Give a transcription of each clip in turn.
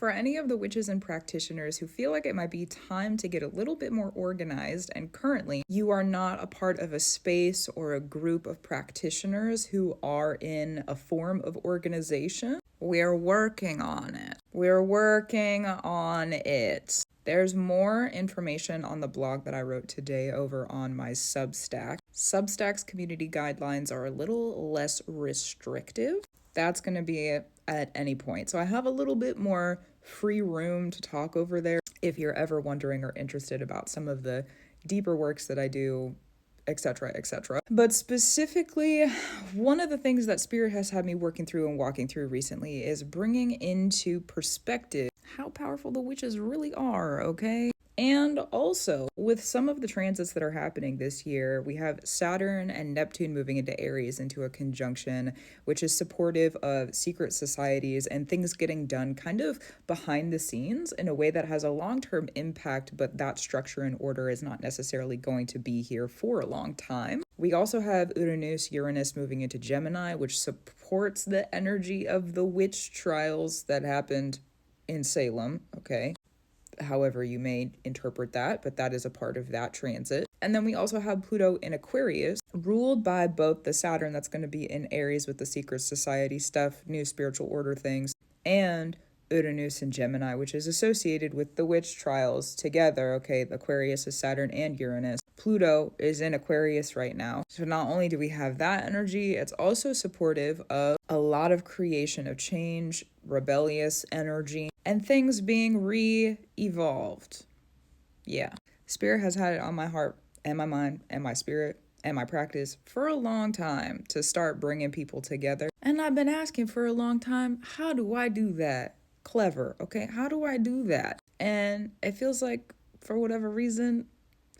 For any of the witches and practitioners who feel like it might be time to get a little bit more organized, and currently you are not a part of a space or a group of practitioners who are in a form of organization, we're working on it. There's more information on the blog that I wrote today over on my Substack. Substack's community guidelines are a little less restrictive. That's going to be at any point. So I have a little bit more free room to talk over there if you're ever wondering or interested about some of the deeper works that I do, etc., etc. But specifically, one of the things that Spirit has had me working through and walking through recently is bringing into perspective how powerful the witches really are, okay? And also, with some of the transits that are happening this year, we have Saturn and Neptune moving into Aries into a conjunction, which is supportive of secret societies and things getting done kind of behind the scenes in a way that has a long-term impact, but that structure and order is not necessarily going to be here for a long time. We also have Uranus moving into Gemini, which supports the energy of the witch trials that happened in Salem, okay? However you may interpret that, but that is a part of that transit. And then we also have Pluto in Aquarius, ruled by both the Saturn that's going to be in Aries with the secret society stuff, new spiritual order things, and Uranus in Gemini, which is associated with the witch trials together. Okay, Aquarius is Saturn and Uranus. Pluto is in Aquarius right now. So not only do we have that energy, it's also supportive of a lot of creation of change, rebellious energy, and things being re-evolved. Yeah. Spirit has had it on my heart and my mind and my spirit and my practice for a long time to start bringing people together. And I've been asking for a long time, how do I do that? Clever, okay? How do I do that? And it feels like, for whatever reason,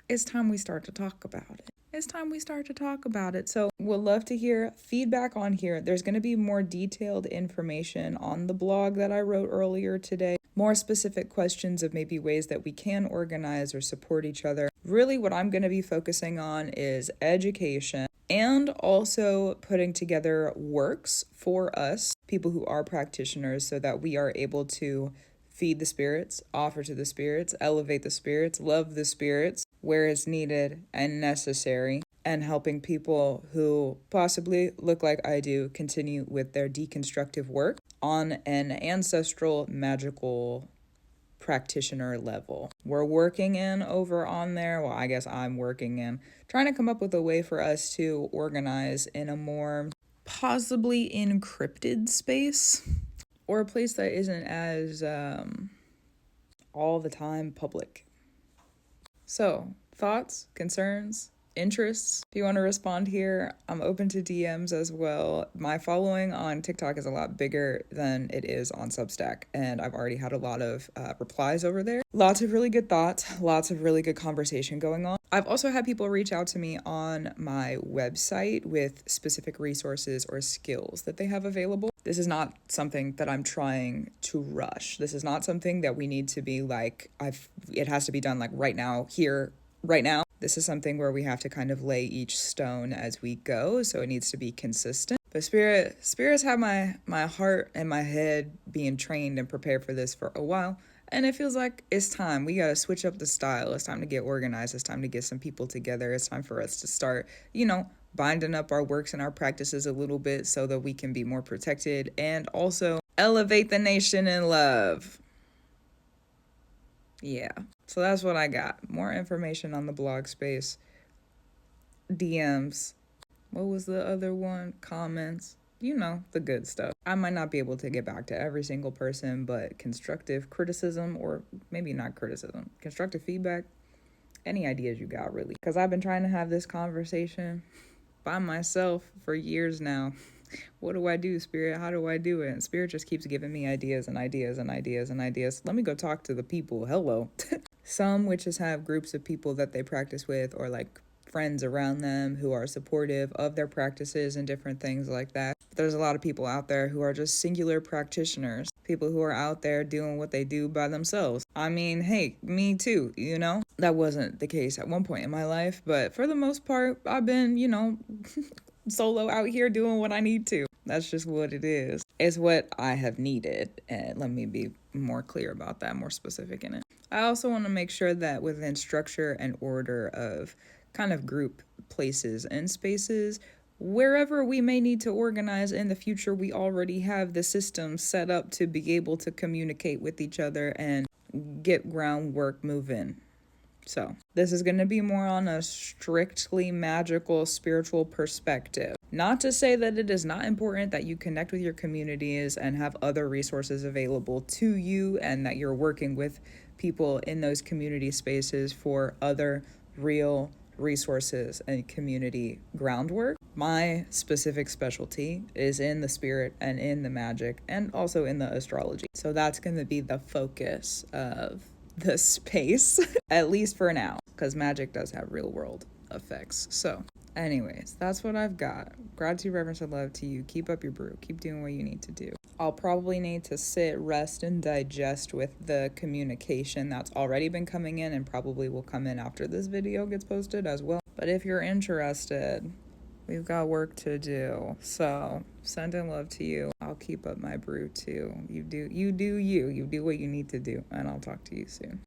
it's time we start to talk about it. So we'll love to hear feedback on here. There's going to be more detailed information on the blog that I wrote earlier today. More specific questions of maybe ways that we can organize or support each other. Really what I'm going to be focusing on is education and also putting together works for us, people who are practitioners, so that we are able to feed the spirits, offer to the spirits, elevate the spirits, love the spirits where it's needed and necessary, and helping people who possibly look like I do continue with their deconstructive work on an ancestral magical practitioner level. We're working in over on there. Well, I guess I'm working in trying to come up with a way for us to organize in a more possibly encrypted space, or a place that isn't as all the time public. So, thoughts, concerns, interests? If you want to respond here, I'm open to DMs as well. My following on TikTok is a lot bigger than it is on Substack, and I've already had a lot of replies over there. Lots of really good thoughts, lots of really good conversation going on. I've also had people reach out to me on my website with specific resources or skills that they have available. This is not something that I'm trying to rush. This is not something that we need to be like, it has to be done like right now, here, right now. This is something where we have to kind of lay each stone as we go, so it needs to be consistent. But Spirit's had my heart and my head being trained and prepared for this for a while, and it feels like it's time. We gotta switch up the style. It's time to get organized. It's time to get some people together. It's time for us to start, binding up our works and our practices a little bit so that we can be more protected and also elevate the nation in love. Yeah, so that's what I got. More information on the blog space, DMs. What was the other one? Comments. The good stuff. I might not be able to get back to every single person, but constructive criticism, or maybe not criticism, constructive feedback, any ideas you got, really. Because I've been trying to have this conversation by myself for years now. What do I do, Spirit? How do I do it? And Spirit just keeps giving me ideas and ideas and ideas and ideas. Let me go talk to the people. Hello. Some witches have groups of people that they practice with, or like friends around them who are supportive of their practices and different things like that. But there's a lot of people out there who are just singular practitioners. People who are out there doing what they do by themselves. I mean, hey, me too, That wasn't the case at one point in my life, but for the most part, I've been, solo out here doing what I need to. That's just what it is. is what I have needed. And let me be more clear about that, more specific in it. I also want to make sure that within structure and order of kind of group places and spaces, wherever we may need to organize in the future, we already have the system set up to be able to communicate with each other and get groundwork moving. So, this is going to be more on a strictly magical, spiritual perspective. Not to say that it is not important that you connect with your communities and have other resources available to you, and that you're working with people in those community spaces for other real resources and community groundwork. My specific specialty is in the spirit and in the magic and also in the astrology. So that's going to be the focus of the space, at least for now, because magic does have real world effects. So anyways, that's what I've got. Gratitude, reverence, and love to you. Keep up your brew. Keep doing what you need to do. I'll probably need to sit, rest, and digest with the communication that's already been coming in and probably will come in after this video gets posted as well. But if you're interested, we've got work to do. So sending love to you. I'll keep up my brew too. You do you. You do what you need to do, and I'll talk to you soon.